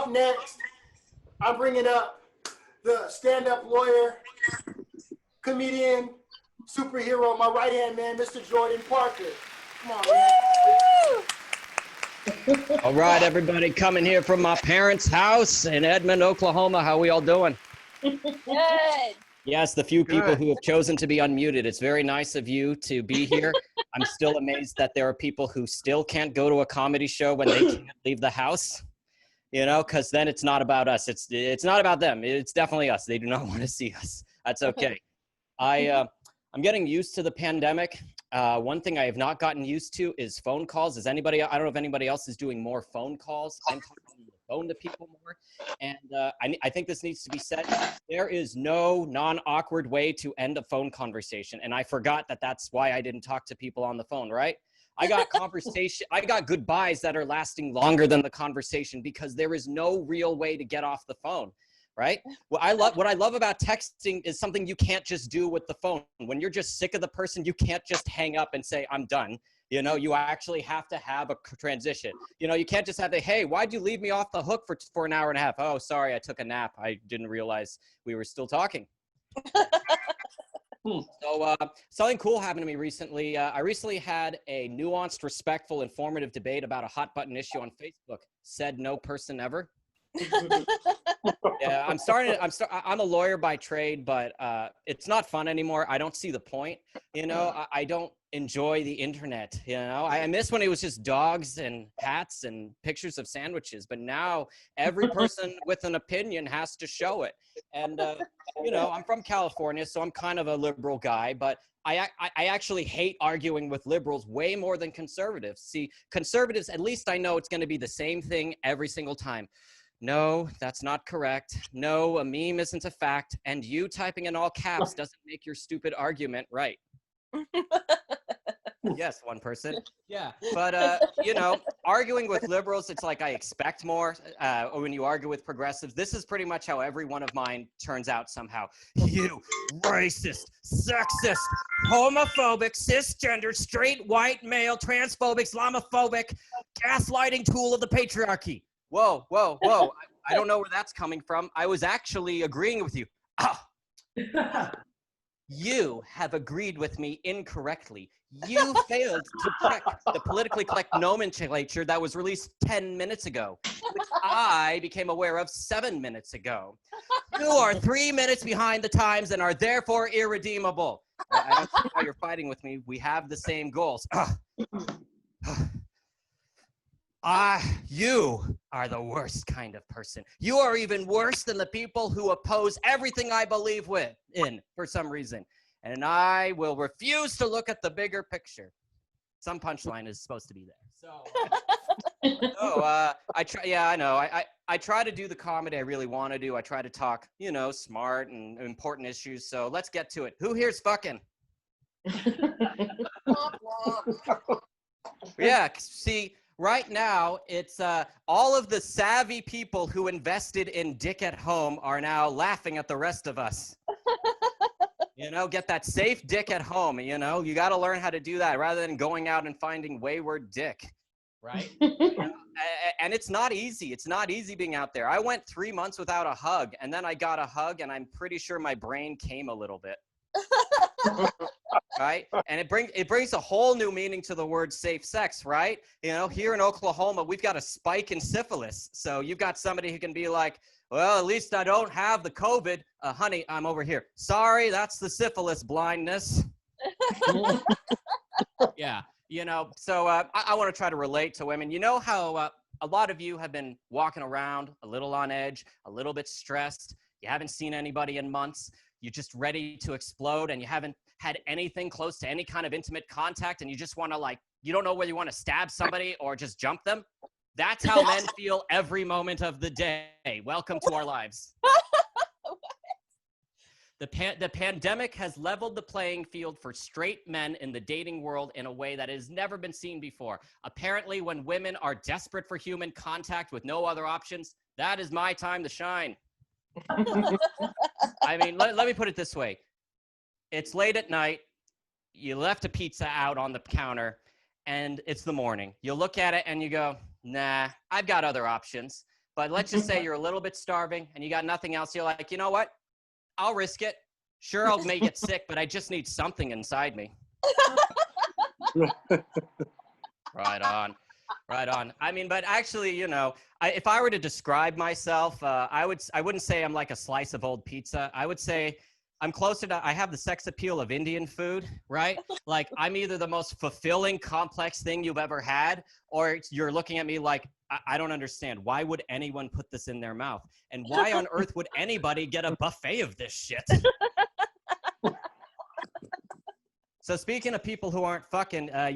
Up next, I'm bringing up the stand-up lawyer, comedian, superhero, my right-hand man, Mr. Jordan Parker. Come on, man. All right, everybody, coming here from my parents' house in Edmond, Oklahoma. How are we all doing? Good. Yes, the few people who have chosen to be unmuted. It's very nice of you to be here. I'm still amazed that there are people who still can't go to a comedy show when they can't leave the house. You know, because then it's not about us. It's not about them. It's definitely us. They do not want to see us. That's okay. I'm getting used to the pandemic. One thing I have not gotten used to is phone calls. I don't know if anybody else is doing more phone calls. I'm talking on the phone to people more. And I think this needs to be said. There is no non-awkward way to end a phone conversation. And I forgot that that's why I didn't talk to people on the phone, right? I got goodbyes that are lasting longer than the conversation because there is no real way to get off the phone, right? What I love about texting is something you can't just do with the phone. When you're just sick of the person, you can't just hang up and say, I'm done. You know, you actually have to have a transition. You know, you can't just have the, hey, why'd you leave me off the hook for an hour and a half? Oh, sorry, I took a nap. I didn't realize we were still talking. So something cool happened to me recently. I recently had a nuanced, respectful, informative debate about a hot button issue on Facebook. Said no person ever. Yeah, I'm a lawyer by trade, but it's not fun anymore. I don't see the point. You know, I don't enjoy the internet. You know, I miss when it was just dogs and hats and pictures of sandwiches. But now every person with an opinion has to show it. And you know, I'm from California, so I'm kind of a liberal guy. But I actually hate arguing with liberals way more than conservatives. See, conservatives, at least I know it's going to be the same thing every single time. No, that's not correct. No, a meme isn't a fact. And you typing in all caps doesn't make your stupid argument right. Yes, one person. Yeah, but you know, arguing with liberals, it's like I expect more. Or when you argue with progressives, this is pretty much how every one of mine turns out somehow. You racist, sexist, homophobic, cisgender, straight, white, male, transphobic, Islamophobic, gaslighting tool of the patriarchy. Whoa, whoa, whoa. I don't know where that's coming from. I was actually agreeing with you. You have agreed with me incorrectly. You failed to check the politically correct nomenclature that was released 10 minutes ago, which I became aware of 7 minutes ago. You are 3 minutes behind the times and are therefore irredeemable. I don't see how you're fighting with me. We have the same goals. You are the worst kind of person. You are even worse than the people who oppose everything I believe in for some reason. And I will refuse to look at the bigger picture. Some punchline is supposed to be there. So, I try. Yeah, I know. I try to do the comedy I really want to do. I try to talk, you know, smart and important issues. So let's get to it. Who here's fucking? Yeah. See. Right now, it's all of the savvy people who invested in Dick at Home are now laughing at the rest of us. You know, get that safe dick at home. You know, you got to learn how to do that rather than going out and finding wayward dick, right? You know, and it's not easy. It's not easy being out there. I went 3 months without a hug, and then I got a hug, and I'm pretty sure my brain came a little bit. Right? And it brings a whole new meaning to the word safe sex, right? You know, here in Oklahoma, we've got a spike in syphilis. So you've got somebody who can be like, well, at least I don't have the COVID. Honey, I'm over here. Sorry, that's the syphilis blindness. Yeah, you know, so I want to try to relate to women. You know how a lot of you have been walking around a little on edge, a little bit stressed. You haven't seen anybody in months. You're just ready to explode and you haven't had anything close to any kind of intimate contact and you just want to, like, you don't know whether you want to stab somebody or just jump them. That's how men feel every moment of the day. Welcome to our lives. The pandemic has leveled the playing field for straight men in the dating world in a way that has never been seen before. Apparently, when women are desperate for human contact with no other options, that is my time to shine. I mean, let me put it this way. It's late at night. You left a pizza out on the counter, and it's the morning. You look at it and you go, nah, I've got other options. But let's just say you're a little bit starving and you got nothing else. You're like, you know what? I'll risk it. Sure, I may get sick, but I just need something inside me. Right on. Right on. I mean, but actually, you know, if I were to describe myself, I wouldn't say I'm like a slice of old pizza. I would say I'm closer to, I have the sex appeal of Indian food, right? Like I'm either the most fulfilling, complex thing you've ever had, or you're looking at me like, I don't understand. Why would anyone put this in their mouth? And why on earth would anybody get a buffet of this shit? So speaking of people who aren't fucking, I'm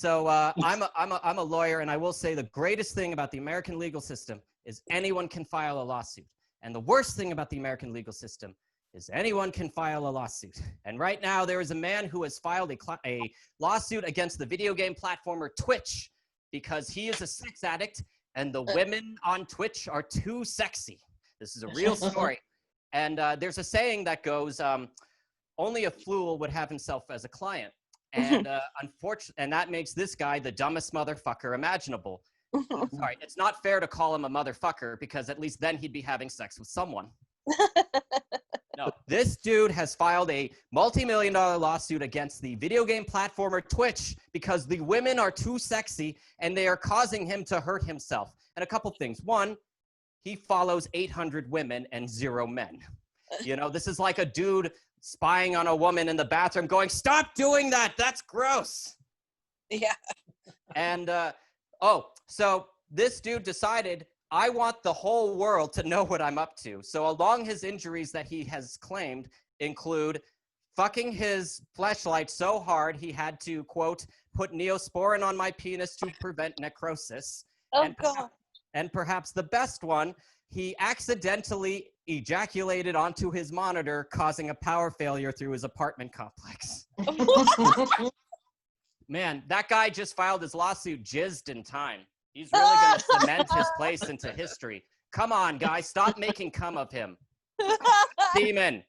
a lawyer, and I will say the greatest thing about the American legal system is anyone can file a lawsuit. And the worst thing about the American legal system is anyone can file a lawsuit. And right now there is a man who has filed a lawsuit against the video game platformer Twitch because he is a sex addict and the women on Twitch are too sexy. This is a real story. And there's a saying that goes, only a fool would have himself as a client. And and that makes this guy the dumbest motherfucker imaginable. Sorry, it's not fair to call him a motherfucker because at least then he'd be having sex with someone. No, this dude has filed a multi-million-dollar lawsuit against the video game platformer Twitch because the women are too sexy and they are causing him to hurt himself. And a couple things. One, he follows 800 women and 0 men. You know, this is like a dude spying on a woman in the bathroom going, stop doing that. That's gross. Yeah. And, so this dude decided, I want the whole world to know what I'm up to. So along his injuries that he has claimed include fucking his fleshlight so hard he had to, quote, put Neosporin on my penis to prevent necrosis. Oh, God. And perhaps the best one, he accidentally ejaculated onto his monitor, causing a power failure through his apartment complex. Man, that guy just filed his lawsuit jizzed in time. He's really going to cement his place into history. Come on, guys, stop making cum of him. Demon.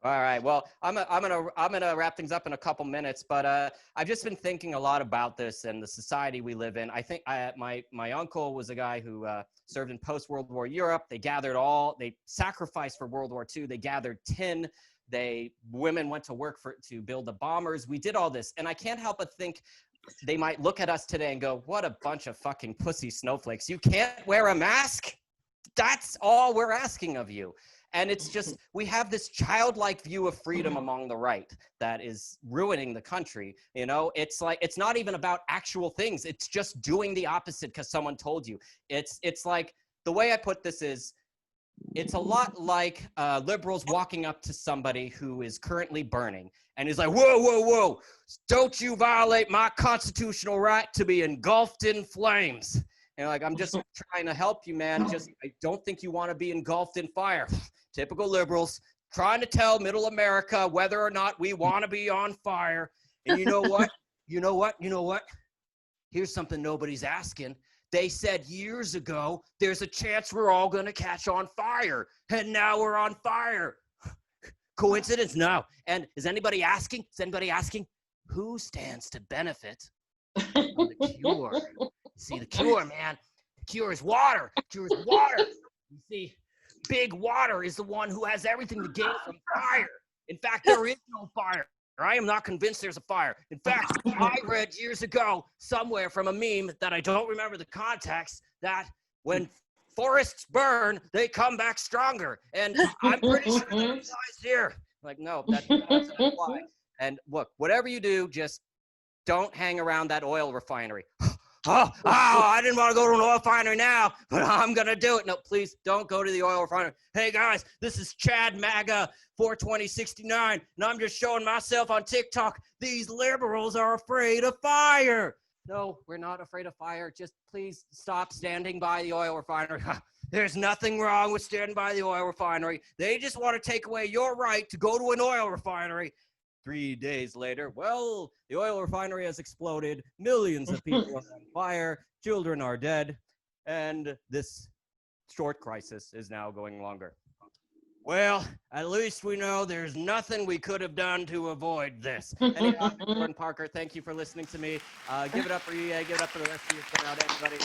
All right. Well, I'm gonna wrap things up in a couple minutes, but I've just been thinking a lot about this and the society we live in. I think my uncle was a guy who served in post-World War Europe. They sacrificed for World War II. They gathered tin. Women went to work to build the bombers. We did all this, and I can't help but think they might look at us today and go, "What a bunch of fucking pussy snowflakes! You can't wear a mask? That's all we're asking of you." And it's just, we have this childlike view of freedom among the right that is ruining the country. You know, it's like, it's not even about actual things. It's just doing the opposite because someone told you. It's like, the way I put this is, it's a lot like liberals walking up to somebody who is currently burning and is like, whoa, whoa, whoa, don't you violate my constitutional right to be engulfed in flames. And like, I'm just trying to help you, man. I don't think you want to be engulfed in fire. Typical liberals trying to tell middle America whether or not we want to be on fire. And you know what? You know what? Here's something nobody's asking. They said years ago, there's a chance we're all going to catch on fire. And now we're on fire. Coincidence? No. And is anybody asking? Who stands to benefit from the cure? See, the cure, man. The cure is water. You see, big water is the one who has everything to gain from fire. In fact, there is no fire. I am not convinced there's a fire. In fact, I read years ago somewhere from a meme that I don't remember the context, that when forests burn, they come back stronger. And I'm pretty sure that applies here. Like, no, that doesn't apply. And look, whatever you do, just don't hang around that oil refinery. I didn't want to go to an oil refinery now, but I'm going to do it. No, please don't go to the oil refinery. Hey, guys, this is Chad MAGA 42069, and I'm just showing myself on TikTok. These liberals are afraid of fire. No, we're not afraid of fire. Just please stop standing by the oil refinery. There's nothing wrong with standing by the oil refinery. They just want to take away your right to go to an oil refinery. 3 days later, well, the oil refinery has exploded. Millions of people are on fire. Children are dead. And this short crisis is now going longer. Well, at least we know there's nothing we could have done to avoid this. Anyway, I'm Jordan Parker. Thank you for listening to me. Give it up for Hiei. Give it up for the rest of your crowd, everybody.